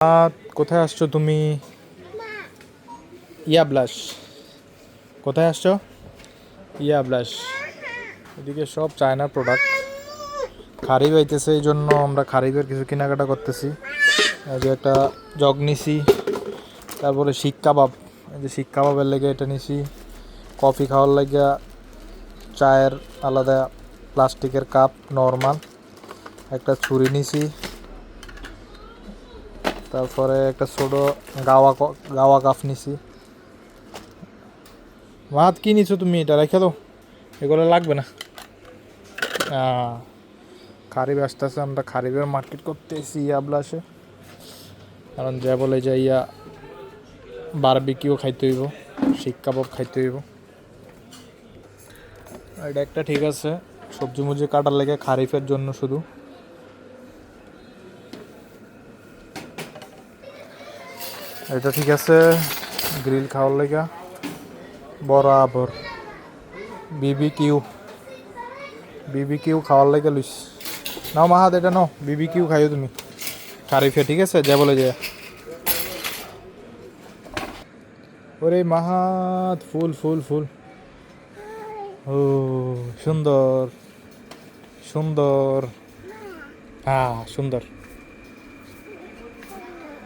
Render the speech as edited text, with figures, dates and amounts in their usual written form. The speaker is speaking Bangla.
কোথায় আসছো তুমি? ইয়াবলাস, কোথায় আসছো? ইয়াবলাস, এদিকে সব চায়নার প্রোডাক্ট। খারিফ আইতেছে, এই জন্য আমরা খারিফের কিছু কেনাকাটা করতেছি। এই যে একটা জগ নিছি, তারপরে শিক কাবাব, এই যে শিক কাবাবের লেগে এটা নিছি। কফি খাওয়ার লেগে চায়ের আলাদা প্লাস্টিকের কাপ নর্মাল, একটা ছুরি নিছি। তারপরে একটা ছোট গাওয়া কাপ নিছি। ভাত কি নিছো তুমি? এটা রেখে দাও, এগুলো লাগবে না। খারিফ আসতেছে, আমরা খারিফের মার্কেট করতে এসি ইয়াবলাসে। কারণ যা বলে যে ইয়া বারবিকিউ খাইতে হইব, শিক কাবাব খাইতে হইব। এটা একটা ঠিক আছে, সবজি মুজি কাটার লেগে খারিফের জন্য শুধু। এটা ঠিক আছে গ্রিল খাওয়ার লেগে বরাবর। বিবি কিউ খাওয়ার লেগে লুইস। নাও মাহাত, এটা নাও, বিবি কিউ খাইও তুমি খারিফে, ঠিক আছে যা বলে যে। ওরে মাহাত, ফুল ফুল ফুল, ও সুন্দর সুন্দর, হ্যাঁ সুন্দর।